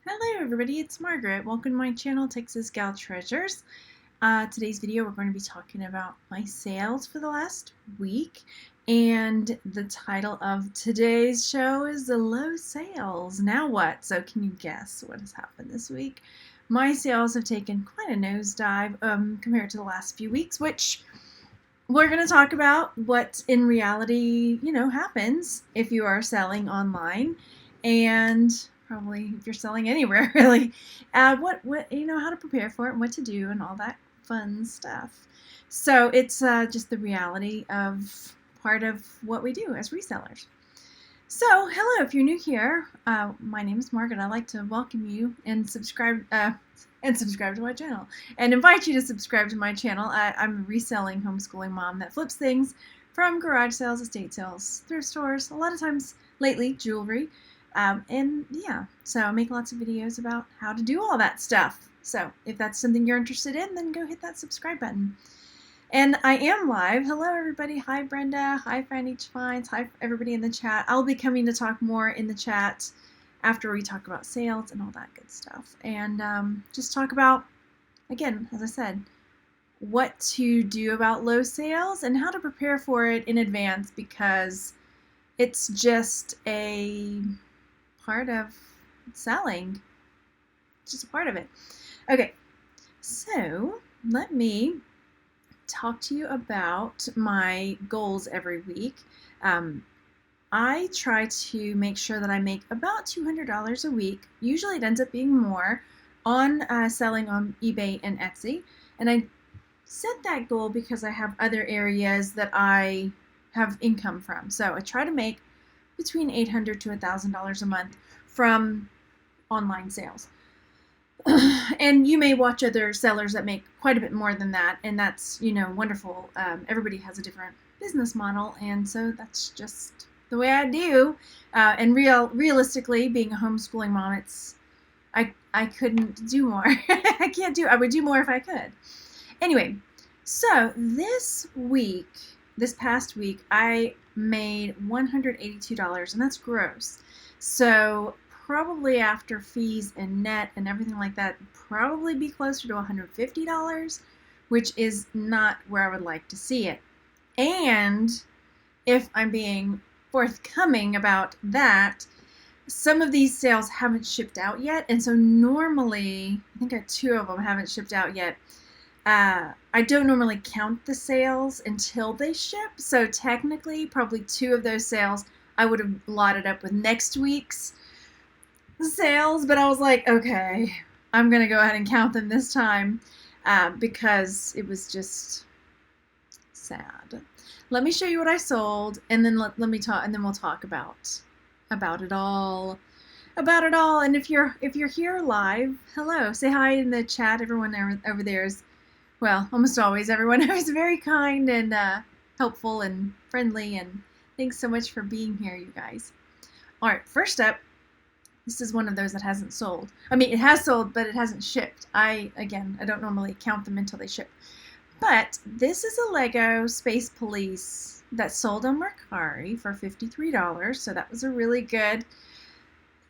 Hello everybody, it's Margaret. Welcome to my channel, Texas Gal Treasures. Today's video we're going to be talking about my sales for the last week, and the title of today's show is the low sales. Now what? So can you guess what has happened this week? My sales have taken quite a nosedive compared to the last few weeks, which we're going to talk about what in reality, happens if you are selling online, and probably if you're selling anywhere really, what how to prepare for it and what to do and all that fun stuff. So it's just the reality of part of what we do as resellers. So hello, if you're new here, my name is Margaret. I'd like to welcome you and subscribe to my channel and invite you to subscribe to my channel. I'm a reselling homeschooling mom that flips things from garage sales, estate sales, thrift stores, a lot of times lately jewelry. And yeah, so I make lots of videos about how to do all that stuff. So if that's something you're interested in, then go hit that subscribe button. And I am live. Hello, everybody. Hi, Brenda. Hi, Fanny Finds. Hi, everybody in the chat. I'll be coming to talk more in the chat after we talk about sales and all that good stuff. And just talk about, again, as I said, what to do about low sales and how to prepare for it in advance, because it's just a part of selling. It's just a part of it. Okay, so let me talk to you about my goals every week. I try to make sure that I make about $200 a week. Usually it ends up being more on selling on eBay and Etsy. And I set that goal because I have other areas that I have income from. So I try to make between $800 to $1,000 a month from online sales. And you may watch other sellers that make quite a bit more than that, and that's, wonderful. Everybody has a different business model, and so that's just the way I do. And realistically, being a homeschooling mom, I couldn't do more. I would do more if I could. Anyway, so this past week, I made $182, and that's gross. So probably after fees and net and everything like that, probably be closer to $150, which is not where I would like to see it. And if I'm being forthcoming about that, some of these sales haven't shipped out yet, and so normally, I think 2 of them haven't shipped out yet. I don't normally count the sales until they ship, so technically probably 2 of those sales I would have lotted up with next week's sales, but I was like, okay, I'm gonna go ahead and count them this time because it was just sad. Let me show you what I sold, and then let me talk, and then we'll talk about it all. And if you're here live, hello, say hi in the chat. Everyone over there is, well, almost always everyone is very kind and helpful and friendly, and thanks so much for being here, you guys. All right, first up, this is one of those that hasn't sold. I mean, it has sold, but it hasn't shipped. I don't normally count them until they ship. But this is a Lego Space Police that sold on Mercari for $53, so that was a really good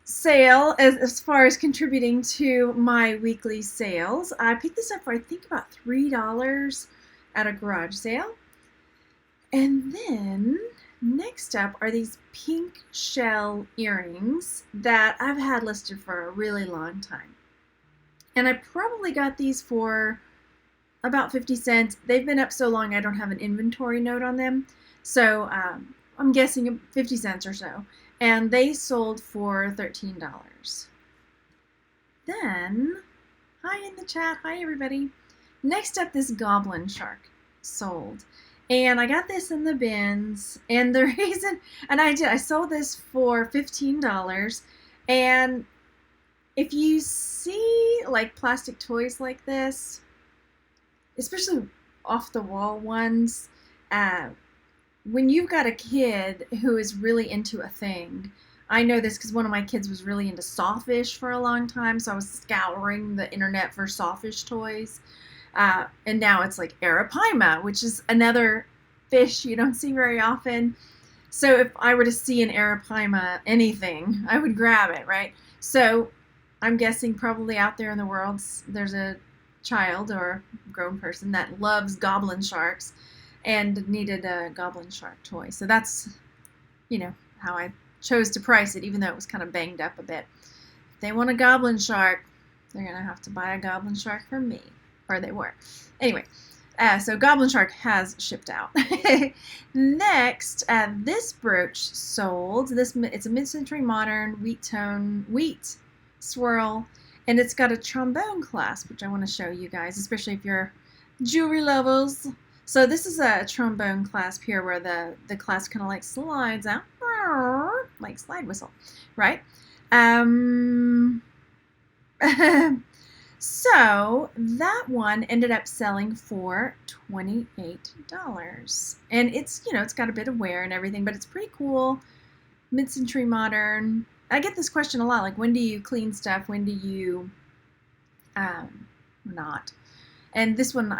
sale as far as contributing to my weekly sales. I picked this up for I think about $3 at a garage sale. And then next up are these pink shell earrings that I've had listed for a really long time. And I probably got these for about 50 cents. They've been up so long I don't have an inventory note on them. So I'm guessing 50 cents or so. And they sold for $13. Then, hi in the chat, hi everybody. Next up, this goblin shark sold. And I got this in the bins, and the reason, and I sold this for $15. And if you see like plastic toys like this, especially off the wall ones, when you've got a kid who is really into a thing, I know this because one of my kids was really into sawfish for a long time, so I was scouring the internet for sawfish toys. And now it's like arapaima, which is another fish you don't see very often. So if I were to see an arapaima anything, I would grab it, right? So I'm guessing probably out there in the world there's a child or grown person that loves goblin sharks and needed a goblin shark toy. So that's, how I chose to price it, even though it was kind of banged up a bit. If they want a goblin shark, they're going to have to buy a goblin shark from me. Or they were. Anyway, so Goblin Shark has shipped out. Next, this brooch sold. It's a mid-century modern wheat swirl, and it's got a trombone clasp, which I want to show you guys, especially if you're jewelry lovers. So this is a trombone clasp here, where the clasp kind of like slides out, like slide whistle, right? So that one ended up selling for $28. And it's got a bit of wear and everything, but it's pretty cool. Mid-century modern. I get this question a lot, like when do you clean stuff? When do you not? And this one,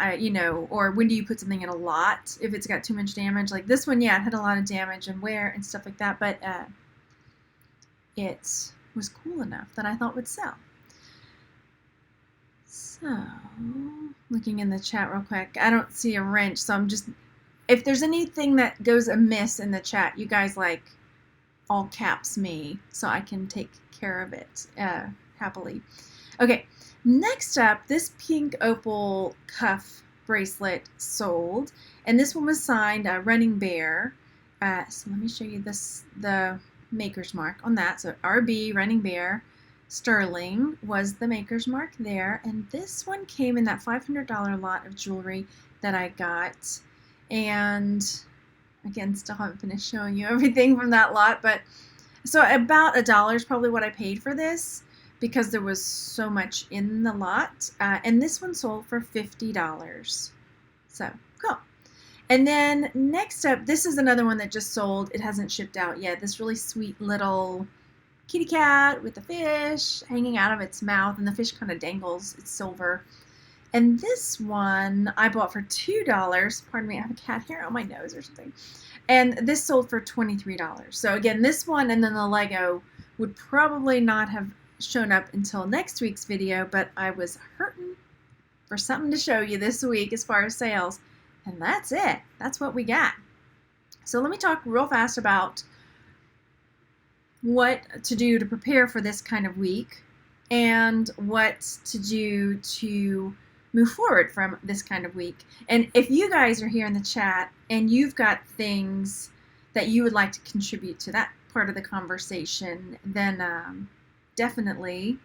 or when do you put something in a lot if it's got too much damage? Like this one, yeah, it had a lot of damage and wear and stuff like that, but it was cool enough that I thought would sell. So, looking in the chat real quick, I don't see a wrench, so I'm just, if there's anything that goes amiss in the chat, you guys all caps me so I can take care of it happily. Okay, next up, this pink opal cuff bracelet sold, and this one was signed Running Bear. So let me show you the maker's mark on that. So RB Running Bear. Sterling was the maker's mark there, and this one came in that $500 lot of jewelry that I got. And again, still haven't finished showing you everything from that lot, but so about $1 is probably what I paid for this because there was so much in the lot. And this one sold for $50. So cool. And then next up, this is another one that just sold. It hasn't shipped out yet. This really sweet little kitty cat with a fish hanging out of its mouth, and the fish kind of dangles. It's silver. And this one I bought for $2. Pardon me, I have a cat hair on my nose or something. And this sold for $23. So again, this one and then the Lego would probably not have shown up until next week's video, but I was hurting for something to show you this week as far as sales. And that's it. That's what we got. So let me talk real fast about what to do to prepare for this kind of week and what to do to move forward from this kind of week. And if you guys are here in the chat and you've got things that you would like to contribute to that part of the conversation, then definitely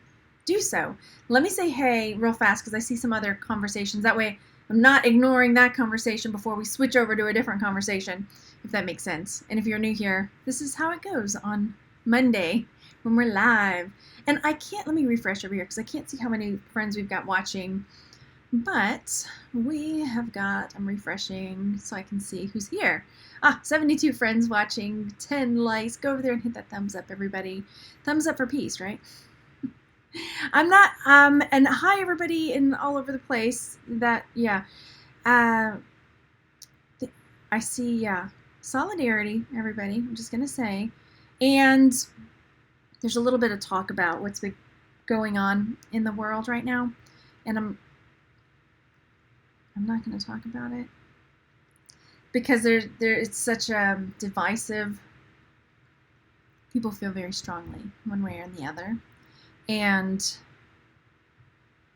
do so. Let me say hey real fast because I see some other conversations. That way I'm not ignoring that conversation before we switch over to a different conversation, if that makes sense. And if you're new here, this is how it goes on Monday when we're live. And let me refresh over here because I can't see how many friends we've got watching, but we have got, I'm refreshing so I can see who's here. 72 friends watching, 10 likes. Go over there and hit that thumbs up, everybody. Thumbs up for peace, right? I'm not, and hi everybody in all over the place I see, solidarity, everybody, I'm just going to say. And there's a little bit of talk about what's been going on in the world right now, and I'm not going to talk about it because it's such a divisive. People feel very strongly one way or the other, and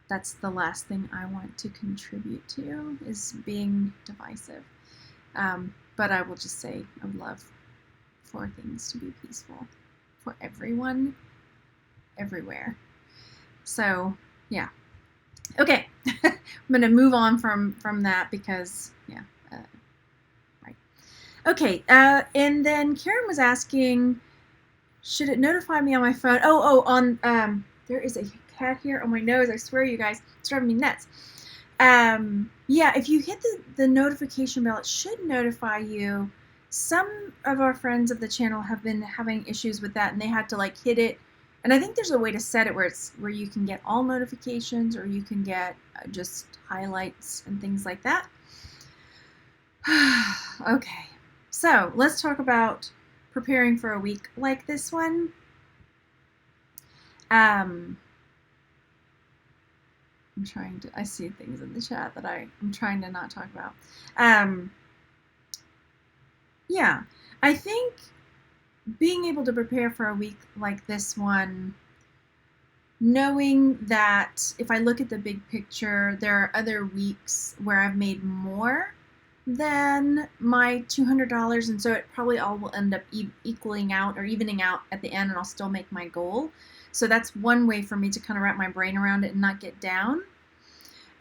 that's the last thing I want to contribute to is being divisive. But I will just say I would love for things to be peaceful for everyone, everywhere. So yeah, okay. I'm gonna move on from that because right. Okay, and then Karen was asking, should it notify me on my phone? There is a cat here on my nose. I swear, you guys, it's driving me nuts. Yeah, if you hit the notification bell, it should notify you. Some of our friends of the channel have been having issues with that, and they had to hit it. And I think there's a way to set it where you can get all notifications, or you can get just highlights and things like that. Okay, so let's talk about preparing for a week like this one. I see things in the chat that I'm trying to not talk about. Yeah, I think being able to prepare for a week like this one, knowing that if I look at the big picture, there are other weeks where I've made more than my $200, and so it probably all will end up equaling out or evening out at the end, and I'll still make my goal. So that's one way for me to kind of wrap my brain around it and not get down.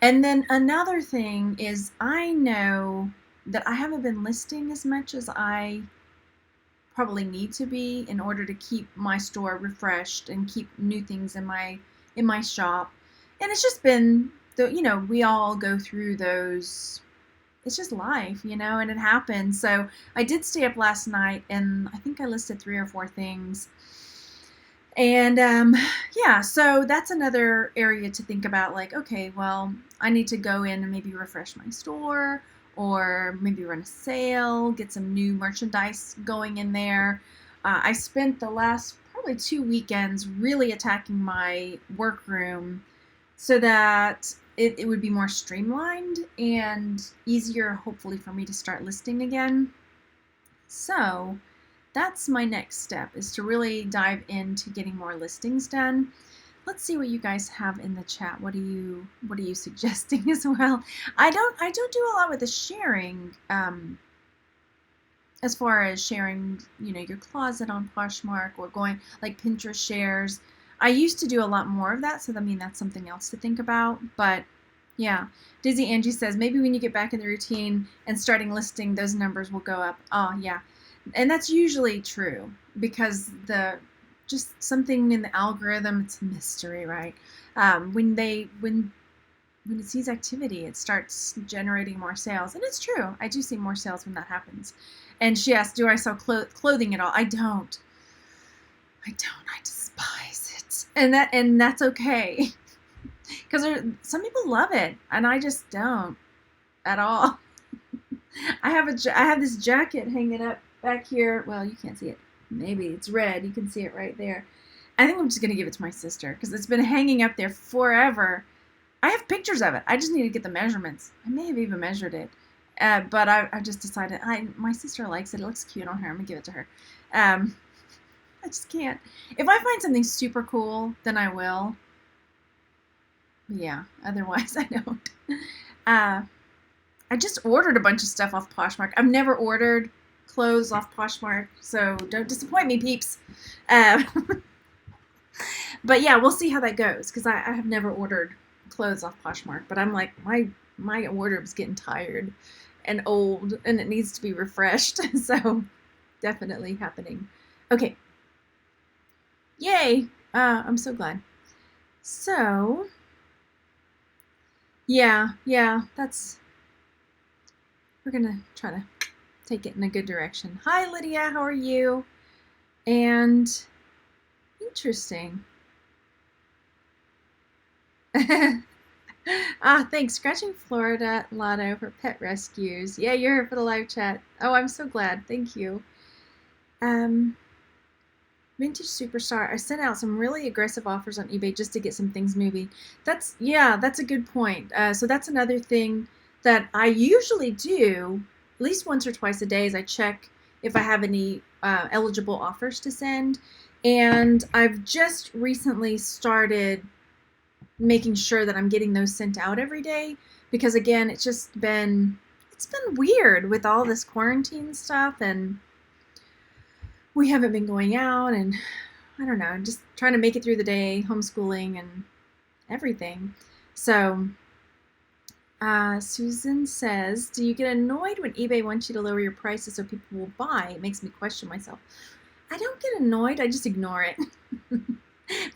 And then another thing is I know that I haven't been listing as much as I probably need to be in order to keep my store refreshed and keep new things in my shop. And it's just been we all go through those. It's just life, and it happens. So I did stay up last night, and I think I listed 3 or 4 things. And yeah, so that's another area to think about, like, okay, well, I need to go in and maybe refresh my store, or maybe run a sale, get some new merchandise going in there. I spent the last probably 2 weekends really attacking my workroom so that it would be more streamlined and easier, hopefully, for me to start listing again. So that's my next step, is to really dive into getting more listings done. Let's see what you guys have in the chat. What are you suggesting as well? I don't do a lot with the sharing, as far as sharing, your closet on Poshmark or going like Pinterest shares. I used to do a lot more of that, so that's something else to think about. But yeah, Dizzy Angie says maybe when you get back in the routine and starting listing, those numbers will go up. Oh yeah, and that's usually true because just something in the algorithm, it's a mystery, right? When it sees activity, it starts generating more sales, and it's true. I do see more sales when that happens. And she asked, "Do I sell clothing at all?" I don't. I despise it, and that's okay, because some people love it, and I just don't at all. I have this jacket hanging up back here. Well, you can't see it. Maybe it's red. You can see it right there. I think I'm just gonna give it to my sister because it's been hanging up there forever. I have pictures of it. I just need to get the measurements. I may have even measured it, but I just decided my sister likes it. It looks cute on her. I'm gonna give it to her. I just can't. If I find something super cool, then I will. But yeah, otherwise I don't. I just ordered a bunch of stuff off Poshmark. I've never ordered clothes off Poshmark, so don't disappoint me, peeps. But yeah, we'll see how that goes, because I have never ordered clothes off Poshmark. But I'm like, my wardrobe's getting tired and old, and it needs to be refreshed. So definitely happening. Okay. Yay! I'm so glad. So yeah, we're gonna try to take it in a good direction. Hi, Lydia, how are you? And interesting. Thanks. Scratching Florida Lotto for pet rescues. Yeah, you're here for the live chat. Oh, I'm so glad. Thank you. Vintage Superstar. I sent out some really aggressive offers on eBay just to get some things moving. That's a good point. So that's another thing that I usually do at least once or twice a day, is I check if I have any eligible offers to send. And I've just recently started making sure that I'm getting those sent out every day, because again, it's been weird with all this quarantine stuff, and we haven't been going out, and I don't know, just trying to make it through the day, homeschooling and everything. So Susan says, do you get annoyed when eBay wants you to lower your prices so people will buy? It makes me question myself. I don't get annoyed, I just ignore it.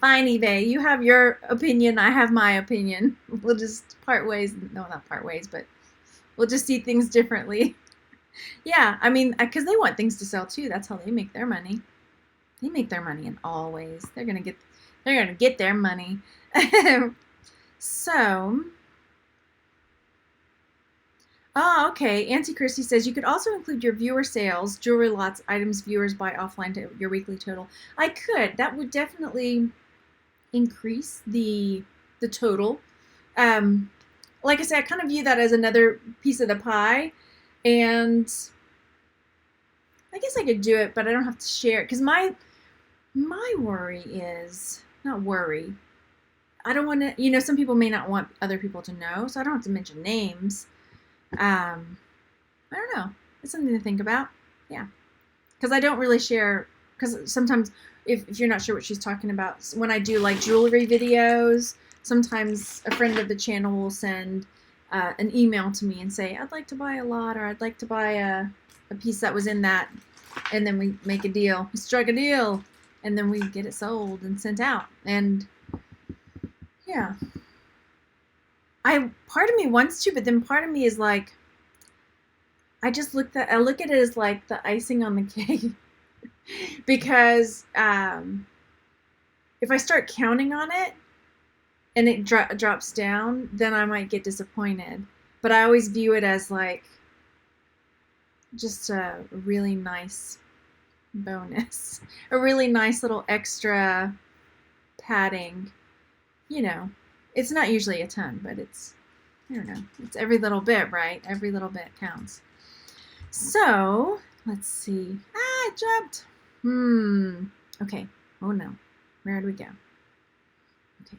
Fine, eBay, you have your opinion, I have my opinion. We'll just part ways. No, not part ways, but we'll just see things differently. Yeah, I mean, because they want things to sell too. That's how they make their money. They make their money in all ways. They're gonna get their money. So, okay. Auntie Christy says you could also include your viewer sales, jewelry lots, items viewers buy offline to your weekly total. I could. That would definitely increase the total. like I said, I kind of view that as another piece of the pie, and I guess I could do it, but I don't have to share it, because my worry is not worry. I don't want to, some people may not want other people to know, so I don't have to mention names. I don't know. It's something to think about. Yeah. Because I don't really share, because sometimes if you're not sure what she's talking about, when I do like jewelry videos, sometimes a friend of the channel will send an email to me and say, I'd like to buy a lot, or I'd like to buy a piece that was in that, and then we make a deal. We strike a deal, and then we get it sold and sent out. And yeah, part of me wants to, but then part of me is like, I look at it as like the icing on the cake. Because if I start counting on it and it drops down, then I might get disappointed. But I always view it as like just a really nice bonus, a really nice little extra padding. It's not usually a ton, but it's, I don't know, it's every little bit, right? Every little bit counts. So let's see. It jumped. Okay. Oh no. Where did we go? Okay.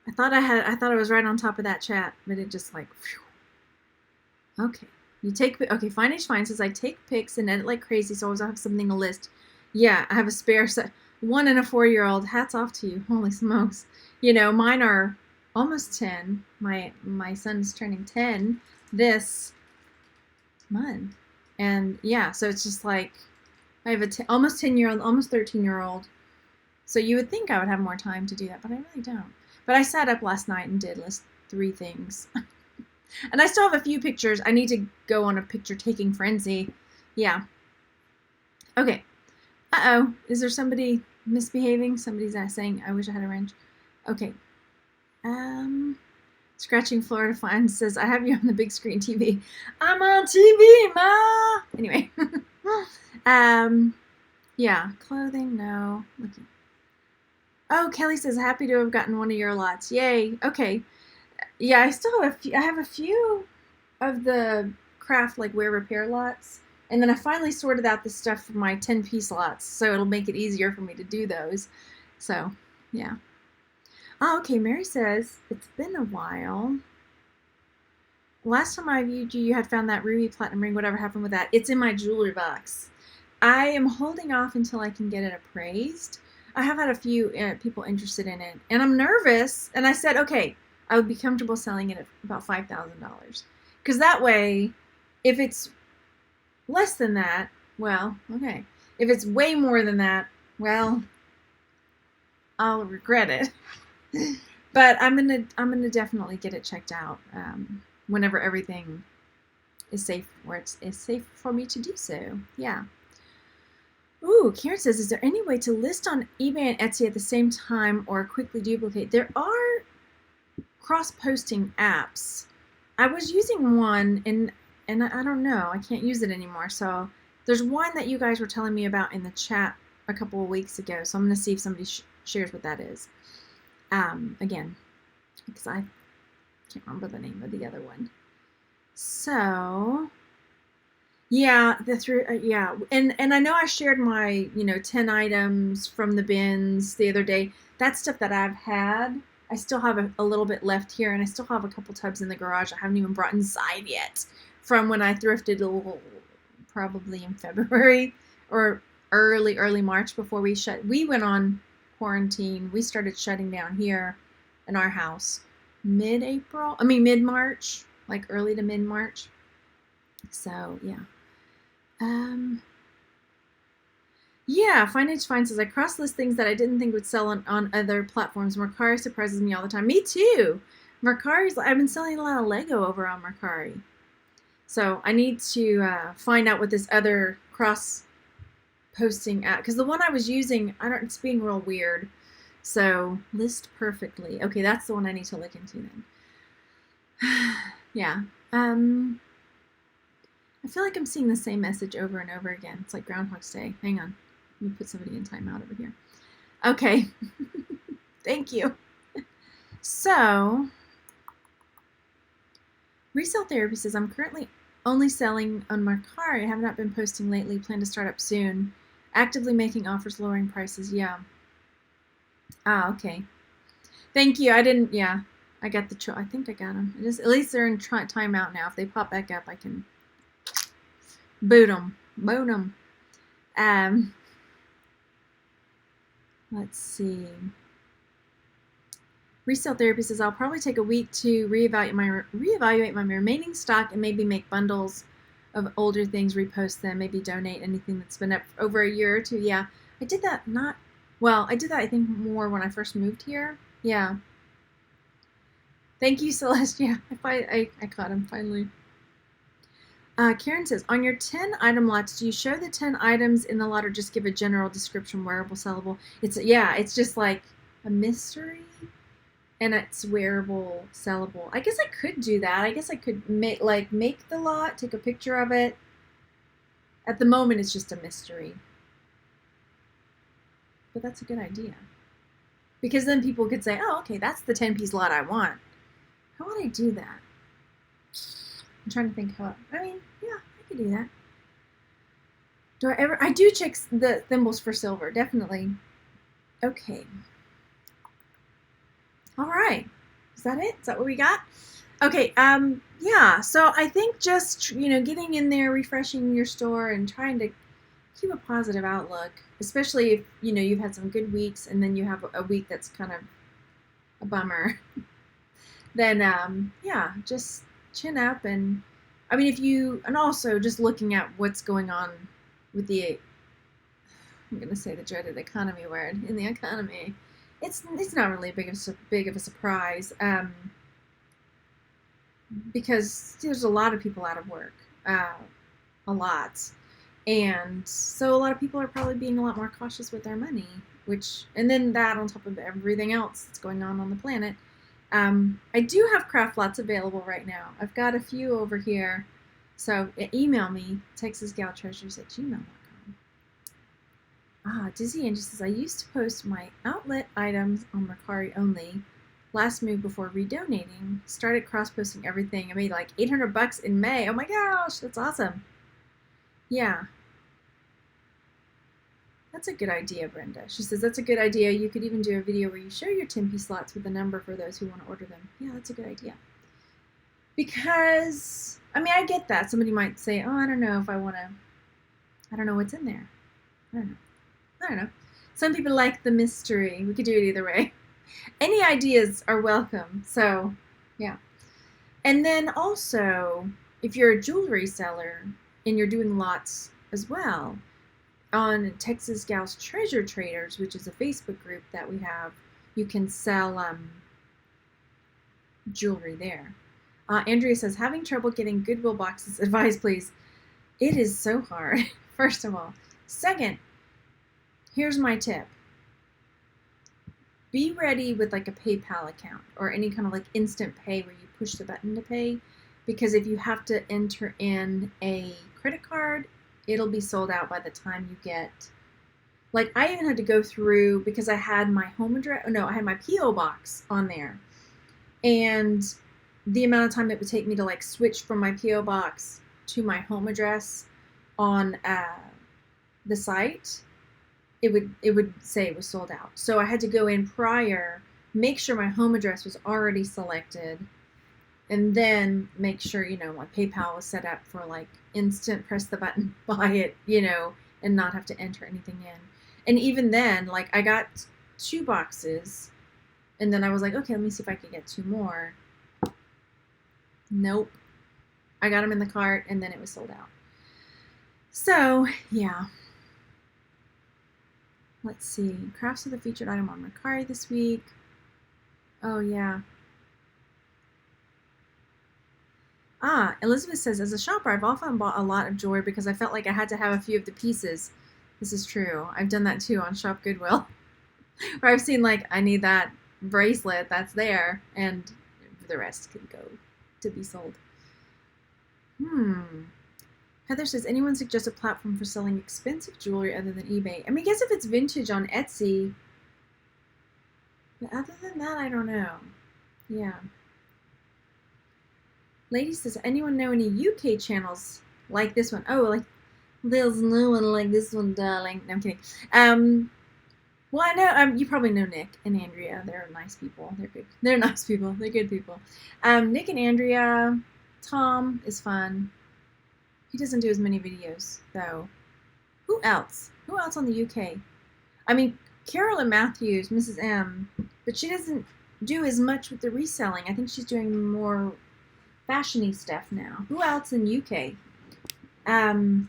I thought I was right on top of that chat, but it just like, whew. Okay. Fine H Fine says, I take pics and edit like crazy, so I always have something to list. Yeah, I have a spare set. 1 and a 4-year-old. Hats off to you. Holy smokes. Mine are almost 10. My son's turning 10 this month. And yeah, so it's just like, I have almost 10-year-old, almost 13-year-old. So you would think I would have more time to do that, but I really don't. But I sat up last night and did list 3 things. And I still have a few pictures. I need to go on a picture taking frenzy. Yeah. Okay. Uh-oh. Is there somebody misbehaving? Somebody's saying, I wish I had a wrench. Okay. Scratching Florida Fine says, I have you on the big screen TV. I'm on TV, Ma! Anyway. Yeah. Clothing, no. Looking. Oh, Kelly says, happy to have gotten one of your lots. Yay. Okay. Yeah, I still have I have a few of the craft, like wear repair lots. And then I finally sorted out the stuff for my 10-piece lots, so it'll make it easier for me to do those. So, yeah. Oh, okay, Mary says, it's been a while. Last time I viewed you, you had found that ruby platinum ring. Whatever happened with that? It's in my jewelry box. I am holding off until I can get it appraised. I have had a few people interested in it, and I'm nervous. And I said, okay, I would be comfortable selling it at about $5,000. Because that way, if it's less than that, well, okay. If it's way more than that, well, I'll regret it. But I'm gonna definitely get it checked out whenever everything is safe, where it's safe for me to do so. Yeah. Ooh, Karen says, is there any way to list on eBay and Etsy at the same time or quickly duplicate? There are cross-posting apps. I was using one, and I don't know. I can't use it anymore. So there's one that you guys were telling me about in the chat a couple of weeks ago. So I'm going to see if somebody shares what that is. Again, because I can't remember the name of the other one. So yeah, yeah, and I know I shared my 10 items from the bins the other day. That's stuff that I've had. I still have a little bit left here, and I still have a couple tubs in the garage I haven't even brought inside yet from when I thrifted probably in February or early March before we went on quarantine. We started shutting down here in our house mid-March, like early to mid-March. So yeah. Yeah, Fine H Fine says, I cross-list things that I didn't think would sell on other platforms. Mercari surprises me all the time. Me too. I've been selling a lot of Lego over on Mercari. So I need to find out what this other cross-posting app, because the one I was using, it's being real weird. So list perfectly. Okay, that's the one I need to look into then. Yeah. I feel like I'm seeing the same message over and over again. It's like Groundhog's Day. Hang on. Let me put somebody in timeout over here. Okay. Thank you. So, Resell Therapy says, I'm currently only selling on Mercari. I have not been posting lately. Plan to start up soon. Actively making offers, lowering prices. Yeah. Ah, okay. Thank you. I didn't, yeah. I got the, I think I got them. At least they're in timeout now. If they pop back up, I can boot them. Boot them. Let's see. Resell Therapy says, I'll probably take a week to reevaluate my remaining stock and maybe make bundles of older things, repost them, maybe donate anything that's been up for over a year or two. Yeah, I did that I did that I think more when I first moved here. Yeah. Thank you, Celeste. Yeah, I caught him finally. Karen says, on your 10 item lots, do you show the 10 items in the lot or just give a general description, wearable, sellable? It's just like a mystery. And it's wearable, sellable. I guess I could do that. I guess I could make the lot, take a picture of it. At the moment, it's just a mystery. But that's a good idea. Because then people could say, oh, okay, that's the 10-piece lot I want. How would I do that? I'm trying to think how, yeah, I could do that. I do check the thimbles for silver, definitely. Okay. All right. Is that it? Is that what we got? Okay. Yeah. So I think just, getting in there, refreshing your store and trying to keep a positive outlook, especially if, you've had some good weeks and then you have a week that's kind of a bummer, then, yeah, just chin up. And I mean, and also just looking at what's going on with I'm going to say the dreaded economy word, in the economy. It's not really big of a surprise, because there's a lot of people out of work, a lot, and so a lot of people are probably being a lot more cautious with their money. And then that on top of everything else that's going on the planet. I do have craft lots available right now. I've got a few over here, so email me, texasgaltreasures@gmail.com. Dizzy Angie says, I used to post my outlet items on Mercari only. Last move before redonating. Started cross-posting everything. I made like $800 in May. Oh my gosh, that's awesome. Yeah. That's a good idea, Brenda. She says, that's a good idea. You could even do a video where you show your 10-piece slots with a number for those who want to order them. Yeah, that's a good idea. Because, I get that. Somebody might say, oh, I don't know if I want to, I don't know what's in there. I don't know. Some people like the mystery. We could do it either way. Any ideas are welcome. So, yeah. And then also, if you're a jewelry seller and you're doing lots as well, on Texas Gals Treasure Traders, which is a Facebook group that we have, you can sell jewelry there. Andrea says, having trouble getting Goodwill boxes. Advice, please. It is so hard, first of all. Second, here's my tip. Be ready with like a PayPal account or any kind of like instant pay where you push the button to pay, because if you have to enter in a credit card, it'll be sold out by the time you get, like I even had to go through, because I had my home address, I had my P.O. box on there, and the amount of time it would take me to like switch from my P.O. box to my home address on the site, it would say it was sold out. So I had to go in prior, make sure my home address was already selected, and then make sure, my PayPal was set up for like instant press the button, buy it, and not have to enter anything in. And even then, like I got 2 boxes, and then I was like, okay, let me see if I can get 2 more. Nope. I got them in the cart, and then it was sold out. So, yeah. Let's see. Crafts are the featured item on Mercari this week. Oh, yeah. Elizabeth says, as a shopper, I've often bought a lot of jewelry because I felt like I had to have a few of the pieces. This is true. I've done that too on Shop Goodwill. Where I've seen like, I need that bracelet that's there, and the rest can go to be sold. Heather says, anyone suggest a platform for selling expensive jewelry other than eBay? I guess if it's vintage on Etsy, but other than that, I don't know. Yeah. Ladies, does anyone know any UK channels like this one? Oh, like there's no one like this one, darling. No, I'm kidding. Well, I know you probably know Nick and Andrea. They're nice people. They're good. They're nice people. They're good people. Nick and Andrea. Tom is fun. He doesn't do as many videos though. Who else? Who else on the UK? I mean, Carolyn Matthews, Mrs. M, but she doesn't do as much with the reselling. I think she's doing more fashiony stuff now. Who else in UK? Do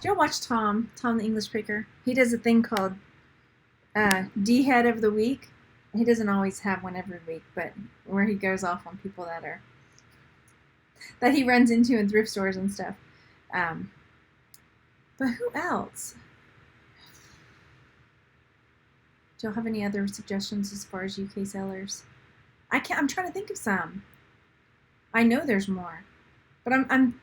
you watch Tom the English Speaker? He does a thing called D Head of the Week. He doesn't always have one every week, but where he goes off on people that he runs into in thrift stores and stuff. But who else? Do y'all have any other suggestions as far as UK sellers? I'm trying to think of some. I know there's more, but I'm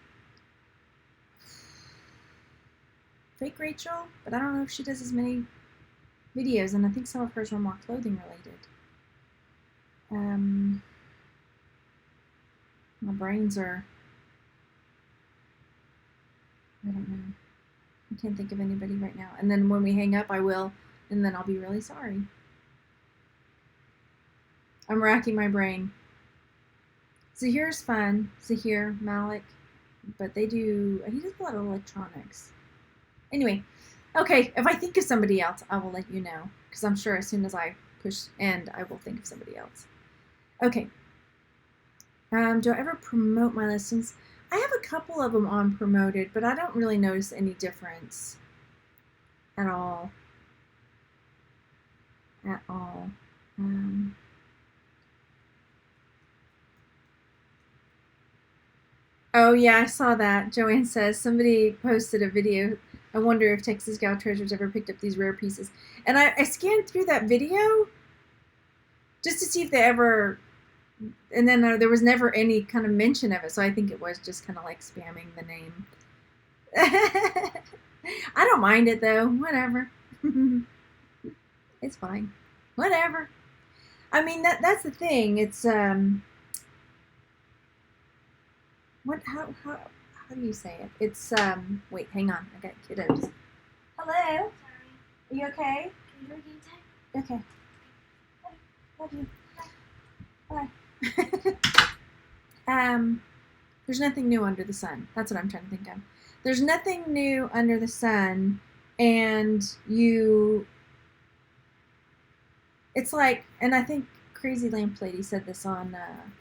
fake Rachel, but I don't know if she does as many videos, and I think some of hers were more clothing related. My brains are, I don't know. I can't think of anybody right now. And then when we hang up, I will, and then I'll be really sorry. I'm racking my brain. Zahir's fun. Zahir, Malik, but he does a lot of electronics. Anyway, okay, if I think of somebody else, I will let you know, because I'm sure as soon as I push end, I will think of somebody else. Okay. Do I ever promote my listings? I have a couple of them on promoted, but I don't really notice any difference at all. Oh yeah, I saw that. Joanne says somebody posted a video. I wonder if Texas Gal Treasures ever picked up these rare pieces. And I scanned through that video just to see if they ever, and then there was never any kind of mention of it. So I think it was just kind of like spamming the name. I don't mind it though. Whatever. It's fine. Whatever. I mean, that's the thing. It's how do you say it? It's wait, hang on. I got kiddos. Hello. Sorry. Are you okay? Can you go again? Okay. Love you. Bye. There's nothing new under the sun. That's what I'm trying to think of. There's nothing new under the sun, and it's like, and I think Crazy Lamp Lady said this on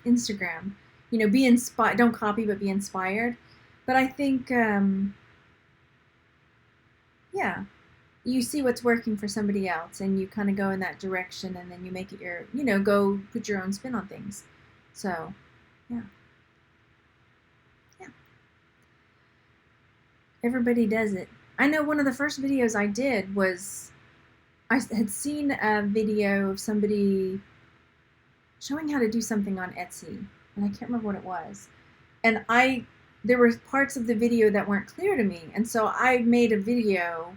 Instagram. You know, be inspired. Don't copy, but be inspired. But I think, yeah, you see what's working for somebody else, and you kind of go in that direction, and then you make it your, go put your own spin on things. So, yeah. Everybody does it. I know one of the first videos I did was, I had seen a video of somebody showing how to do something on Etsy, and I can't remember what it was. And there were parts of the video that weren't clear to me, and so I made a video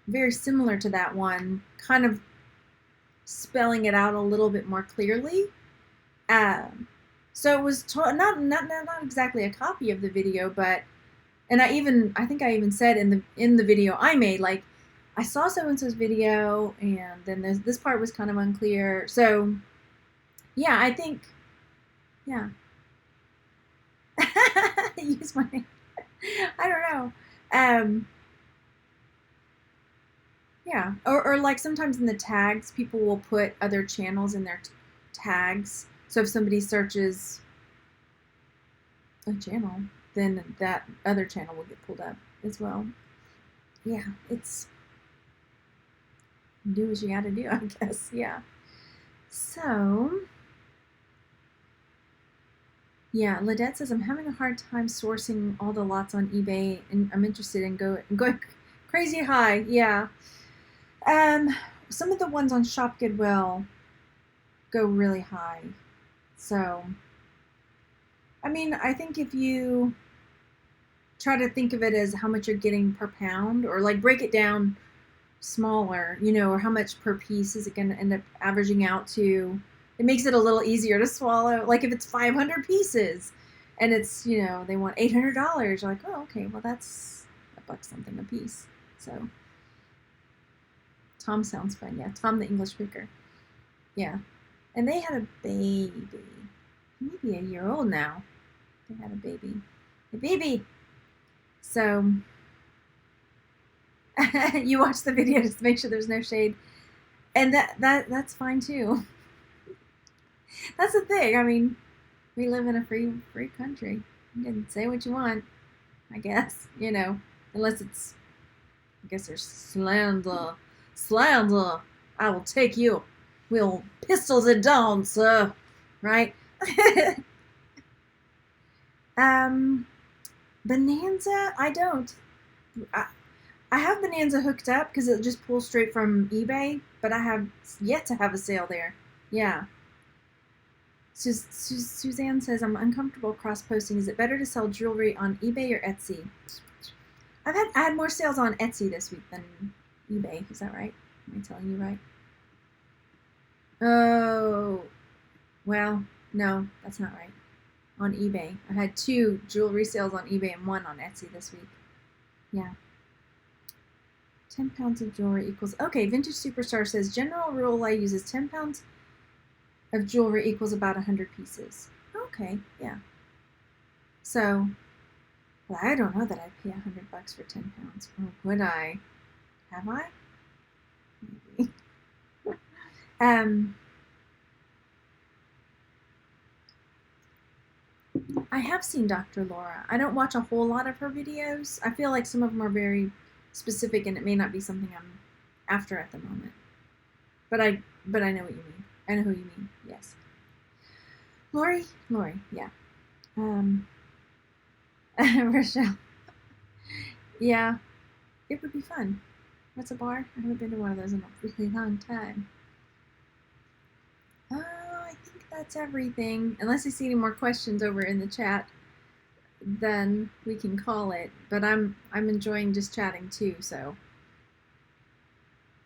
very similar to that one, kind of spelling it out a little bit more clearly. So it was not exactly a copy of the video, but, and I think I even said in the video I made, like, I saw so-and-so's video, and then this part was kind of unclear. So, yeah, I think, yeah. Use my name. I don't know. Yeah, or like sometimes in the tags, people will put other channels in their tags. So if somebody searches a channel, then that other channel will get pulled up as well. Yeah, it's do what you gotta do, I guess. Yeah. So, yeah, Ladette says, I'm having a hard time sourcing all the lots on eBay, and I'm interested in going crazy high. Yeah. Some of the ones on Shop Goodwill go really high. So, I mean, I think if you try to think of it as how much you're getting per pound, or like break it down smaller, or how much per piece is it going to end up averaging out to, it makes it a little easier to swallow. Like if it's 500 pieces and it's, you know, they want $800, you're like, oh, okay, well that's $1 something a piece. So Tom sounds fun. Yeah, Tom the English speaker. Yeah. And they had a baby. Maybe a year old now. They had a baby. A baby. So you watch the video just to make sure there's no shade. And that's fine too. That's the thing. I mean, we live in a free country. You can say what you want, I guess, you know, unless it's, I guess there's slander. Slander. I will take you. We'll pistols it down, sir. Right? Bonanza, I don't. I have Bonanza hooked up because it just pulls straight from eBay, but I have yet to have a sale there. Yeah. Suzanne says, I'm uncomfortable cross-posting. Is it better to sell jewelry on eBay or Etsy? I had more sales on Etsy this week than eBay. Is that right? Am I telling you right? Oh, well, no, that's not right. On eBay. I had 2 jewelry sales on eBay and 1 on Etsy this week. Yeah. 10 pounds of jewelry equals... Okay, Vintage Superstar says, general rule I use is 10 pounds of jewelry equals about 100 pieces. Okay, yeah. So, well, I don't know that I'd pay $100 for 10 pounds. Or would I? Have I? Maybe. I have seen Dr. Laura. I don't watch a whole lot of her videos. I feel like some of them are very specific and it may not be something I'm after at the moment. But I know what you mean. I know who you mean. Yes. Lori, yeah. Rochelle. Yeah, it would be fun. What's a bar? I haven't been to one of those in a really long time. Oh, I think that's everything. Unless I see any more questions over in the chat, then we can call it. But I'm enjoying just chatting too, so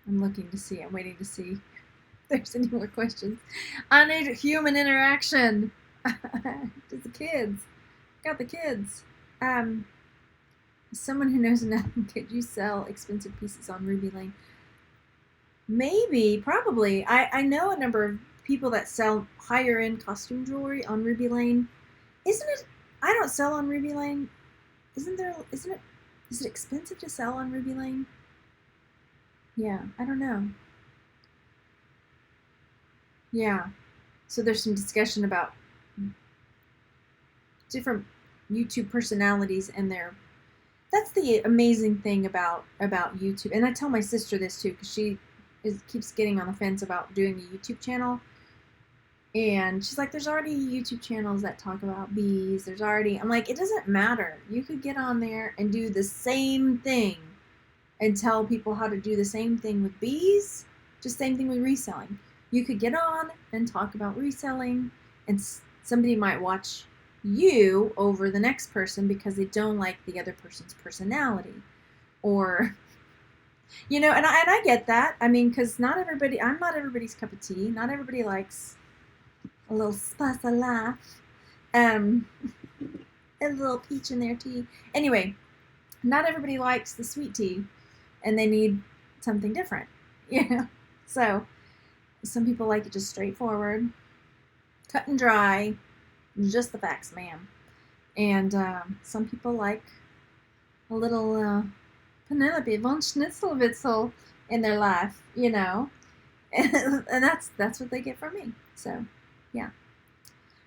I'm looking to see. I'm waiting to see if there's any more questions. I need human interaction. Just the kids. Got the kids. Someone who knows nothing, could you sell expensive pieces on Ruby Lane? Maybe, probably. I know a number of people that sell higher end costume jewelry on Ruby Lane. Isn't it? I don't sell on Ruby Lane. Is it expensive to sell on Ruby Lane? Yeah, I don't know. Yeah. So there's some discussion about different YouTube personalities and their... That's the amazing thing about YouTube. And I tell my sister this too, because she keeps getting on the fence about doing a YouTube channel. And she's like, there's already YouTube channels that talk about bees. I'm like, it doesn't matter. You could get on there and do the same thing and tell people how to do the same thing with bees, just same thing with reselling. You could get on and talk about reselling, and somebody might watch you over the next person because they don't like the other person's personality, or, you know, and I get that. I mean, because I'm not everybody's cup of tea. Not everybody likes a little spice of life, a little peach in their tea. Anyway, not everybody likes the sweet tea, and they need something different, you know. So some people like it just straightforward, cut and dry. Just the facts, ma'am. And some people like a little Penelope von Schnitzelwitzel in their life, you know. And that's what they get from me. So, yeah.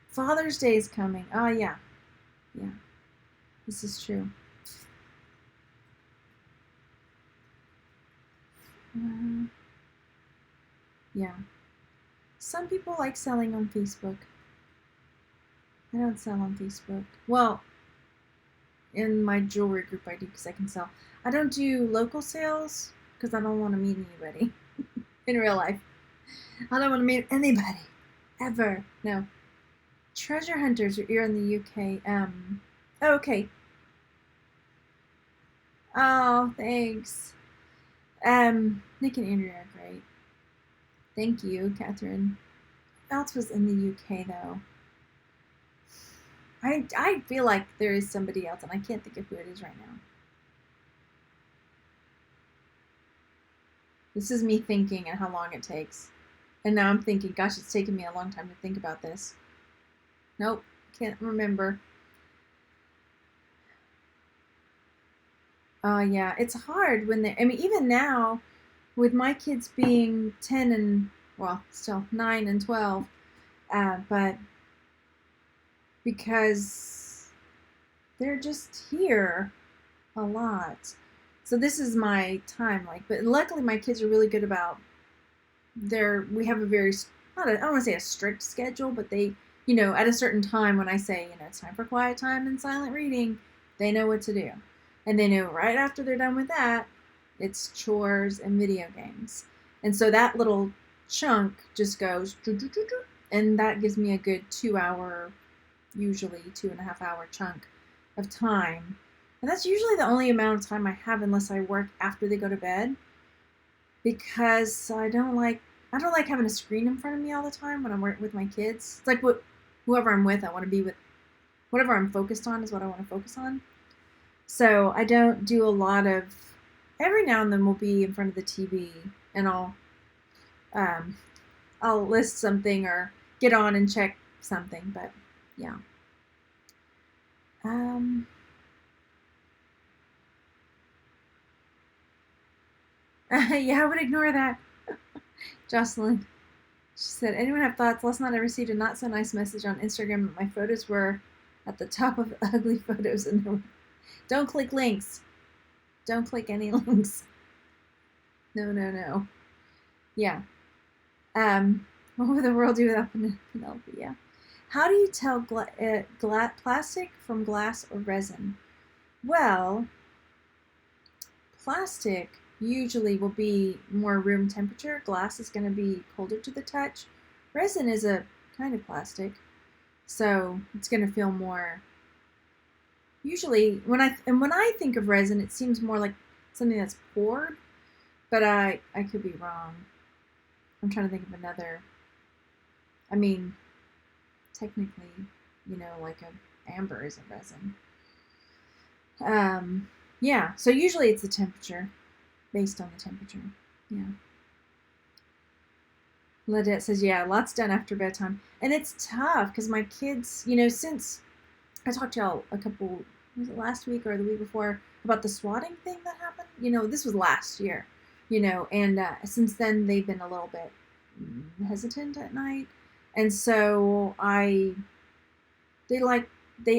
Father's Day is coming. Oh, yeah. Yeah. This is true. Yeah. Some people like selling on Facebook. I don't sell on Facebook. Well, in my jewelry group I do, because I can sell. I don't do local sales because I don't want to meet anybody in real life. I don't want to meet anybody ever. No. Treasure hunters are here in the UK. Oh, okay. Oh, thanks. Nick and Andrea are great. Thank you, Catherine. else was in the UK though? I feel like there is somebody else, and I can't think of who it is right now. This is me thinking and how long it takes. And now I'm thinking, gosh, it's taken me a long time to think about this. Nope, can't remember. Yeah, it's hard when I mean, even now, with my kids being 10 and, well, still 9 and 12, but because they're just here a lot. So this is my time, like, but luckily my kids are really good about we have a very, I don't want to say a strict schedule, but they, at a certain time when I say, it's time for quiet time and silent reading, they know what to do. And they know right after they're done with that, it's chores and video games. And so that little chunk just goes, and that gives me a good 2 hour, usually 2.5 hour chunk of time. And that's usually the only amount of time I have unless I work after they go to bed, because I don't like having a screen in front of me all the time when I'm working with my kids. It's like whoever I'm with, I want to be with. Whatever I'm focused on is what I want to focus on. So I don't do a lot of. Every now and then we'll be in front of the TV and I'll list something or get on and check something. But yeah. Yeah, I would ignore that. Jocelyn. She said, anyone have thoughts? Last night I received a not so nice message on Instagram that my photos were at the top of ugly photos. And don't click links. Don't click any links. No. Yeah. What would the world do without Penelope? Yeah. How do you tell plastic from glass or resin? Well, plastic usually will be more room temperature. Glass is going to be colder to the touch. Resin is a kind of plastic, so it's going to feel more. Usually, when I think of resin, it seems more like something that's poured, but I could be wrong. I'm trying to think of another. I mean, technically, like a amber is a resin. Yeah. So usually it's the temperature. Based on the temperature. Yeah. Ladette says, yeah, lots done after bedtime. And it's tough because my kids, since I talked to y'all was it last week or the week before about the swatting thing that happened? This was last year, and since then they've been a little bit hesitant at night. And so they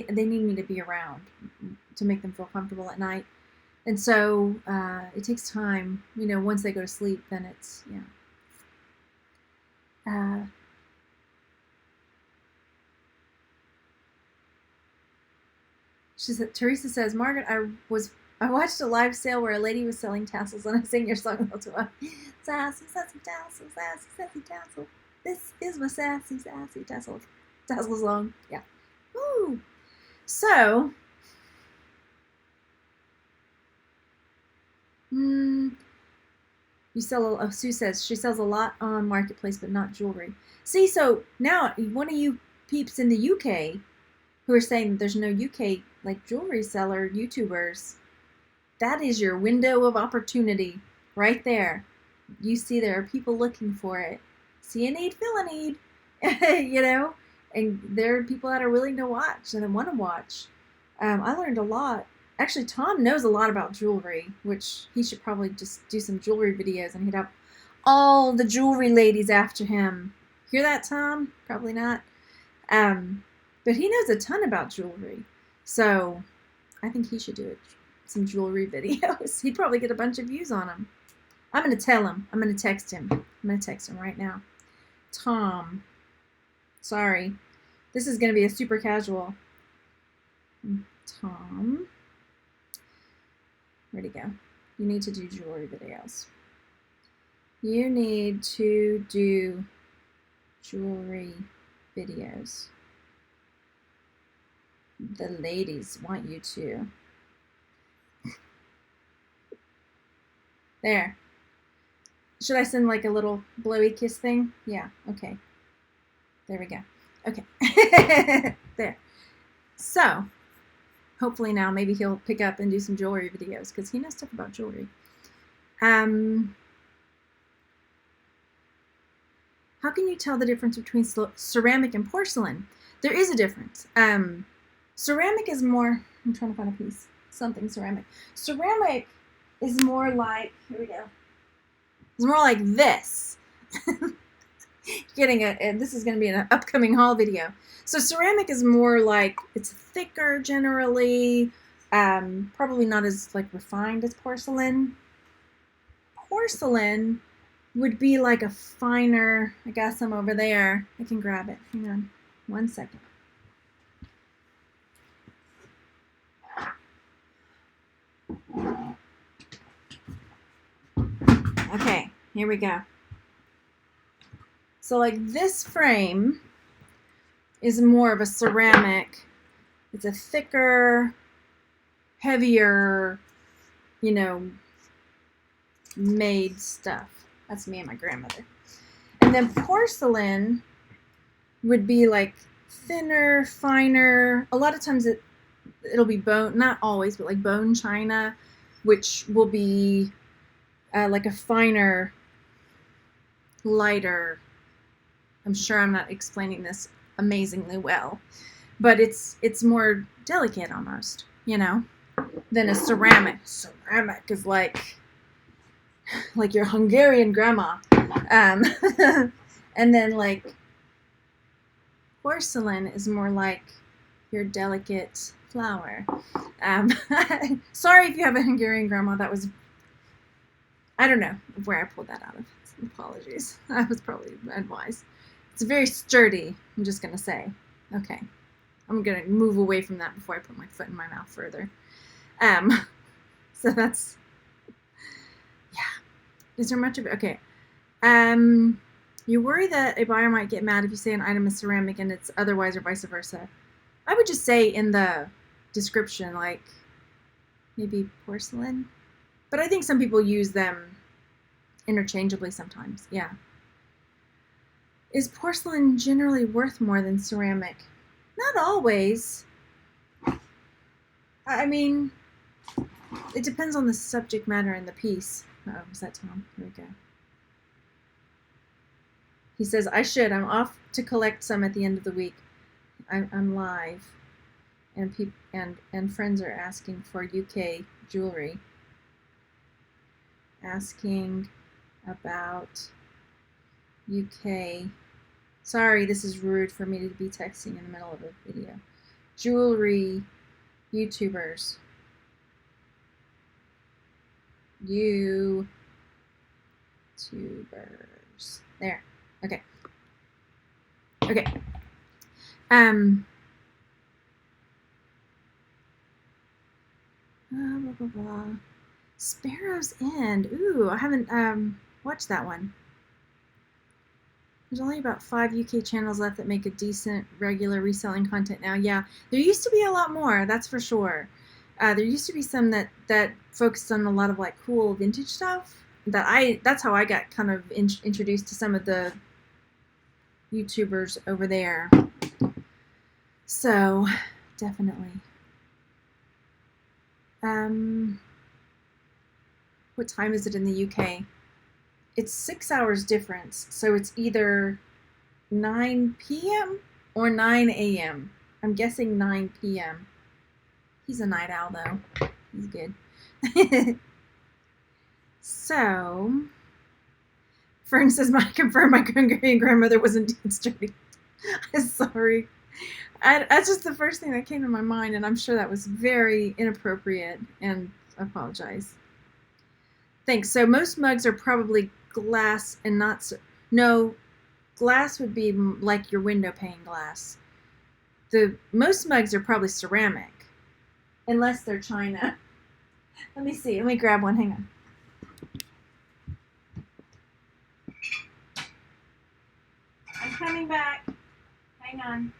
need me to be around to make them feel comfortable at night. And so it takes time, once they go to sleep, then it's, Teresa says, Margaret, I watched a live sale where a lady was selling tassels and I sang your song all to her. Sassy, sassy tassel, sassy, sassy tassel. This is my sassy, sassy tassel song. Yeah. Woo! So, Sue says she sells a lot on Marketplace, but not jewelry. See, so now one of you peeps in the UK who are saying that there's no UK like jewelry seller YouTubers, that is your window of opportunity right there. You see there are people looking for it. See a need, fill a need, and there are people that are willing to watch and that want to watch. I learned a lot. Actually, Tom knows a lot about jewelry, which he should probably just do some jewelry videos and he'd have all the jewelry ladies after him. Hear that, Tom? Probably not. But he knows a ton about jewelry. So I think he should do some jewelry videos. He'd probably get a bunch of views on them. I'm going to tell him. I'm going to text him. I'm going to text him right now. Tom. Sorry. This is going to be a super casual. Tom. Where'd he go? You need to do jewelry videos. You need to do jewelry videos. The ladies want you to. There. Should I send like a little blowy kiss thing? Yeah, okay. There we go. Okay. There. So, hopefully now maybe he'll pick up and do some jewelry videos because he knows stuff about jewelry. How can you tell the difference between ceramic and porcelain? There is a difference. Ceramic is more, I'm trying to find a piece, something ceramic. Ceramic is more like, here we go, it's more like this. Getting it, and this is going to be an upcoming haul video. So ceramic is more like, it's thicker generally, probably not as like refined as porcelain. Porcelain would be like a finer, I got some over there. I can grab it. Hang on 1 second. Okay, here we go. So like this frame is more of a ceramic. It's a thicker, heavier, you know, made stuff. That's me and my grandmother. And then porcelain would be like thinner, finer. A lot of times it'll be bone, not always, but like bone china, which will be like a finer, lighter. I'm sure I'm not explaining this amazingly well, but it's more delicate almost, you know, than a ceramic. Ceramic is like your Hungarian grandma. And then like porcelain is more like your delicate flower. Sorry if you have a Hungarian grandma. That was, I don't know where I pulled that out of. Apologies. I was probably unwise. It's very sturdy, I'm just going to say. Okay. I'm going to move away from that before I put my foot in my mouth further. So that's, yeah. Is there much of it? Okay. You worry that a buyer might get mad if you say an item is ceramic and it's otherwise or vice versa. I would just say in the description, like, maybe porcelain. But I think some people use them interchangeably sometimes. Yeah. Is porcelain generally worth more than ceramic? Not always. I mean, it depends on the subject matter and the piece. Oh, was that Tom? Here we go. He says, I'm off to collect some at the end of the week. I'm live. And friends are asking for UK jewelry. Asking about UK. Sorry, this is rude for me to be texting in the middle of a video. Jewelry YouTubers. YouTubers. There. Okay. Okay. Blah, blah, blah. Sparrow's End. Ooh, I haven't watched that one. There's only about 5 UK channels left that make a decent regular reselling content now. Yeah, there used to be a lot more, that's for sure. There used to be some that focused on a lot of like cool vintage stuff. That's how I got kind of introduced to some of the YouTubers over there. So, definitely. What time is it in the UK? It's 6 hours difference, so it's either 9 p.m. or 9 a.m. I'm guessing 9 p.m. He's a night owl, though. He's good. So, Fern says, I confirm my Hungarian grandmother was indeed sturdy. I'm sorry. That's just the first thing that came to my mind, and I'm sure that was very inappropriate, and I apologize. Thanks. So most mugs are probably glass and not... No, glass would be like your window pane glass. Most mugs are probably ceramic, unless they're china. Let me see. Let me grab one. Hang on. I'm coming back. Hang on.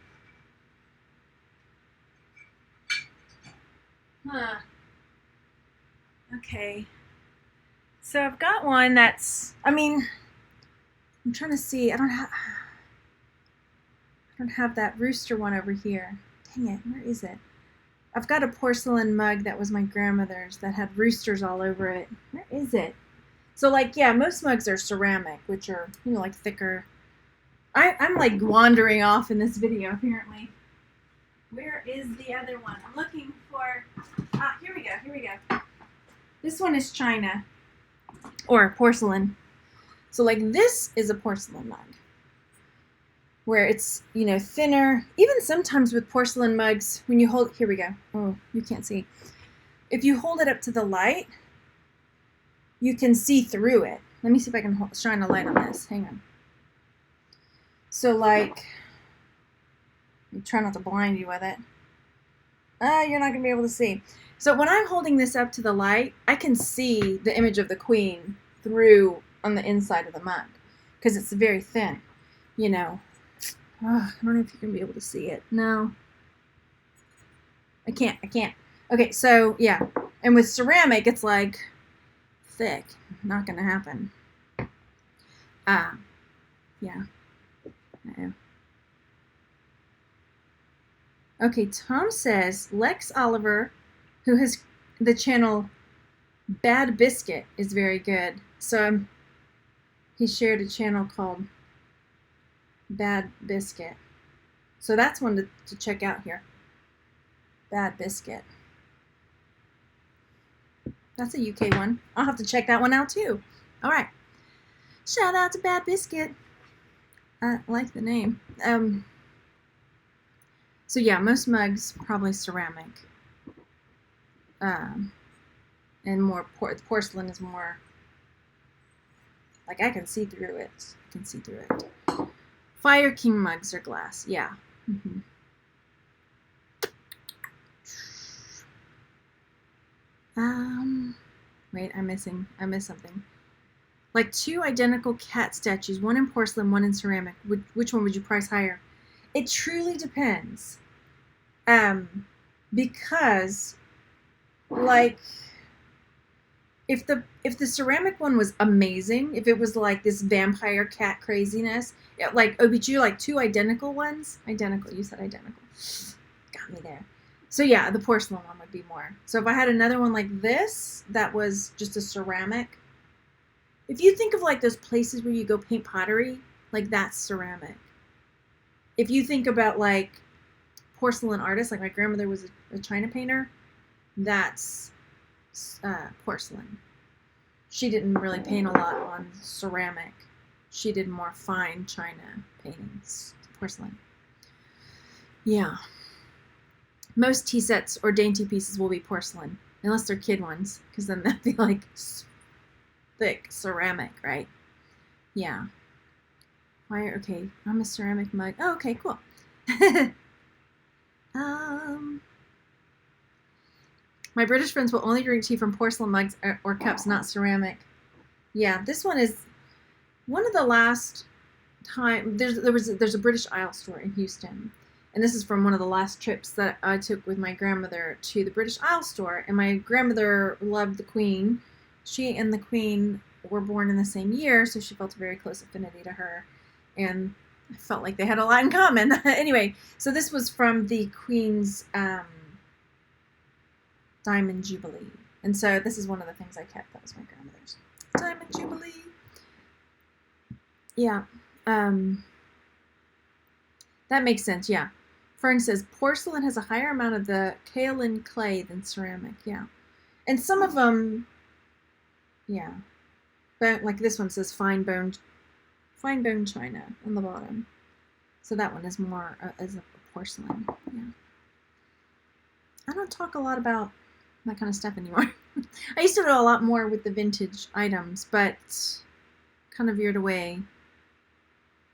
Okay. So I've got one that's, I mean, I'm trying to see. I don't have, don't have that rooster one over here. Dang it, where is it? I've got a porcelain mug that was my grandmother's that had roosters all over it. Where is it? So like, yeah, most mugs are ceramic, which are, you know, like thicker. I'm like wandering off in this video apparently. Where is the other one? I'm looking for, here we go. This one is china or porcelain. So like this is a porcelain mug where it's, you know, thinner. Even sometimes with porcelain mugs, when you hold, here we go. Oh, you can't see. If you hold it up to the light, you can see through it. Let me see if I can shine a light on this. Hang on. So like, try not to blind you with it. You're not going to be able to see. So when I'm holding this up to the light, I can see the image of the queen through on the inside of the mug because it's very thin, you know. I don't know if you can be able to see it. No. I can't. Okay, so yeah. And with ceramic, it's like thick. Not going to happen. Yeah. Okay, Tom says Lex Oliver, who has the channel Bad Biscuit, is very good. So he shared a channel called Bad Biscuit. So that's one to check out here. Bad Biscuit. That's a UK one. I'll have to check that one out too. All right. Shout out to Bad Biscuit. I like the name. So yeah, most mugs probably ceramic. And more porcelain is more like I can see through it. Fire King mugs are glass. Yeah. Wait, I missed something. Like 2 identical cat statues, one in porcelain, one in ceramic. Which one would you price higher? It truly depends. Because like if the ceramic one was amazing, if it was like this vampire cat craziness, like would you like 2 identical ones? Identical, you said identical. Got me there. So yeah, the porcelain one would be more. So if I had another one like this that was just a ceramic, if you think of like those places where you go paint pottery, like that's ceramic. If you think about like porcelain artists, like my grandmother was a china painter, that's porcelain. She didn't really paint a lot on ceramic. She did more fine china paintings, porcelain. Yeah. Most tea sets or dainty pieces will be porcelain, unless they're kid ones, because then that'd be like thick ceramic, right? Yeah. Why? Okay, I'm a ceramic mug. Oh, okay, cool. My British friends will only drink tea from porcelain mugs or cups, not ceramic. Yeah, this one is one of the last time. There's a British Isle store in Houston, and this is from one of the last trips that I took with my grandmother to the British Isle store. And my grandmother loved the Queen. She and the Queen were born in the same year, so she felt a very close affinity to her, and I felt like they had a lot in common. Anyway, so this was from the Queen's Diamond Jubilee. And so this is one of the things I kept. That was my grandmother's Diamond Jubilee. Yeah. That makes sense, yeah. Fern says, porcelain has a higher amount of the kaolin clay than ceramic, yeah. And some of them, yeah. But like this one says fine bone china on the bottom. So that one is more as a porcelain, yeah. I don't talk a lot about that kind of stuff anymore. I used to do a lot more with the vintage items, but kind of veered away.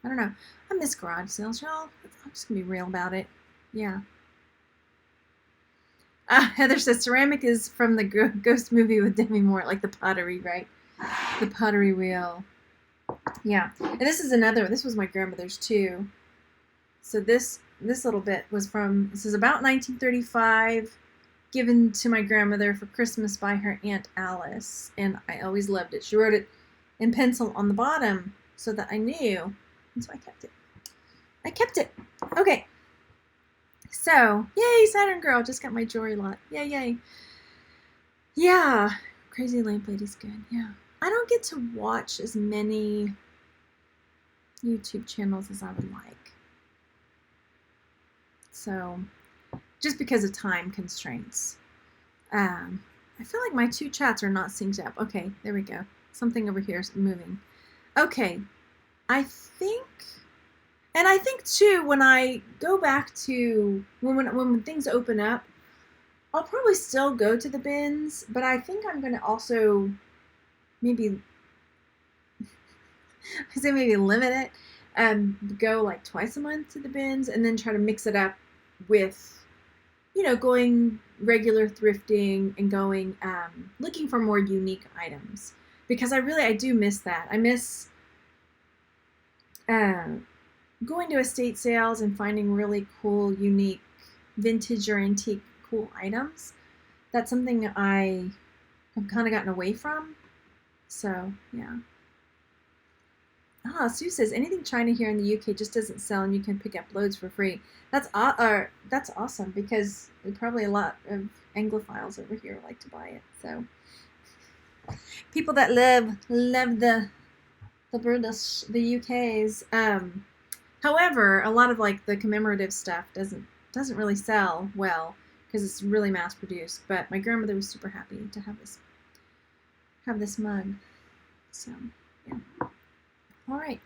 I don't know. I miss garage sales, y'all. I'm just going to be real about it. Yeah. Heather says ceramic is from the ghost movie with Demi Moore, like the pottery, right? The pottery wheel. Yeah. And this was my grandmother's too. So this little bit was this is about 1935, given to my grandmother for Christmas by her Aunt Alice. And I always loved it. She wrote it in pencil on the bottom so that I knew. And so I kept it. I kept it. Okay. So, yay, Saturn Girl. Just got my jewelry lot. Yay, yay. Yeah. Crazy Lamp Lady's good. Yeah. I don't get to watch as many YouTube channels as I would like. So, just because of time constraints. I feel like my two chats are not synced up. Okay, there we go. Something over here is moving. Okay, I think too, when I go back to, when things open up, I'll probably still go to the bins, but I think I'm going to also maybe, I say maybe limit it and go like twice a month to the bins and then try to mix it up with, going regular thrifting and going, looking for more unique items, because I do miss that. I miss going to estate sales and finding really cool, unique, vintage or antique cool items. That's something I have kind of gotten away from. So, yeah. Sue says, anything China here in the UK just doesn't sell and you can pick up loads for free. That's awesome, because probably a lot of Anglophiles over here like to buy it. So, people that love the British, the UK's. However, a lot of like the commemorative stuff doesn't really sell well because it's really mass produced. But my grandmother was super happy to have this mug. So, yeah. All right.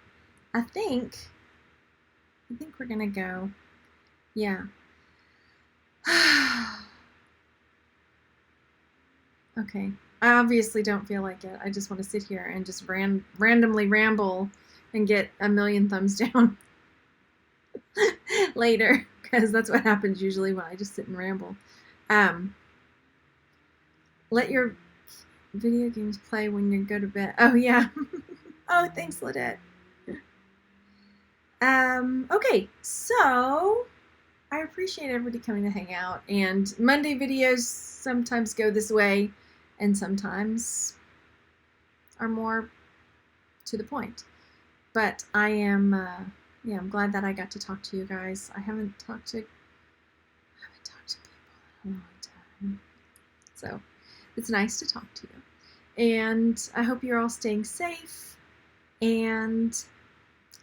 I think we're gonna go. Yeah. Okay. I obviously don't feel like it. I just want to sit here and just randomly ramble and get a million thumbs down later, because that's what happens usually when I just sit and ramble. Let your video games play when you go to bed. Oh, yeah. Oh, thanks, Ladette. Okay, so I appreciate everybody coming to hang out, and Monday videos sometimes go this way and sometimes are more to the point. But I am, I'm glad that I got to talk to you guys. I haven't talked to people in a long time. So it's nice to talk to you. And I hope you're all staying safe. And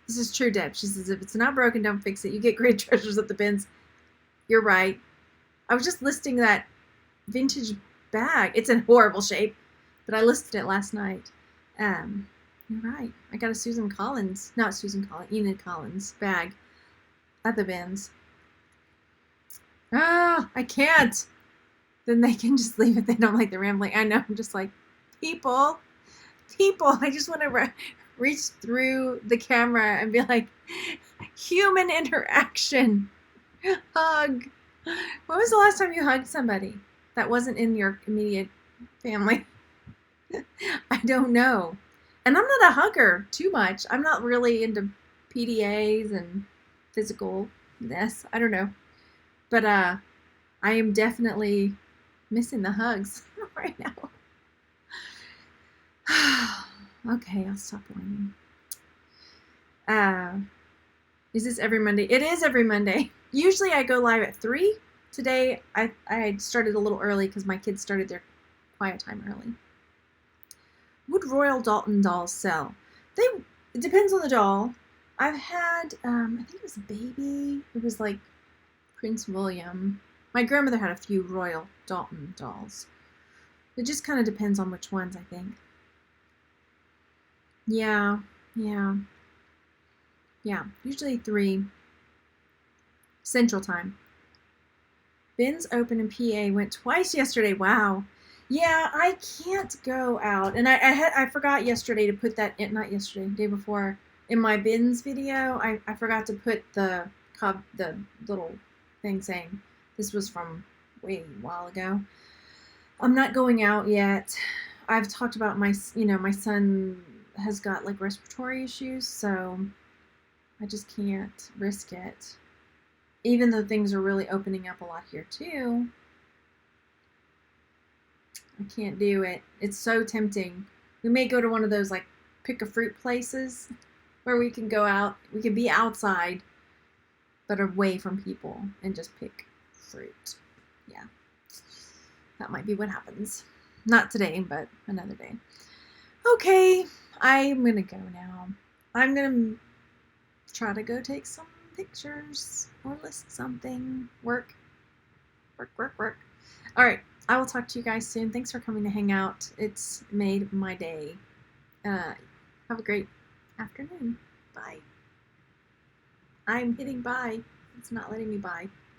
this is true, Deb. She says, if it's not broken, don't fix it. You get great treasures at the bins. You're right. I was just listing that vintage bag. It's in horrible shape, but I listed it last night. You're right. I got a Enid Collins bag at the bins. Ah, I can't. Then they can just leave it. They don't like the rambling. I know. I'm just like, people. I just want to reach through the camera and be like, human interaction. Hug. When was the last time you hugged somebody that wasn't in your immediate family? I don't know. And I'm not a hugger too much. I'm not really into PDAs and physicalness. I don't know. But I am definitely missing the hugs right now. Okay, I'll stop whining. Is this every Monday? It is every Monday. Usually I go live at 3. Today I started a little early because my kids started their quiet time early. Would Royal Dalton dolls sell? It depends on the doll. I've had, I think it was a baby. It was like Prince William. My grandmother had a few Royal Dalton dolls. It just kind of depends on which ones, I think. Yeah. Usually 3 Central Time. Bins open in PA. Went twice yesterday. Wow. Yeah, I can't go out, and I forgot yesterday to put that in, not yesterday, day before, in my bins video. I forgot to put the little thing saying this was from way a while ago. I'm not going out yet. I've talked about my son has got like respiratory issues, so I just can't risk it. Even though things are really opening up a lot here too. I can't do it. It's so tempting. We may go to one of those like pick a fruit places where we can go out. We can be outside but away from people and just pick fruit. Yeah, that might be what happens. Not today, but another day. Okay, I'm gonna go now. I'm gonna try to go take some pictures or list something. Work. All right, I will talk to you guys soon. Thanks for coming to hang out. It's made my day. Have a great afternoon. Bye. I'm hitting bye. It's not letting me bye.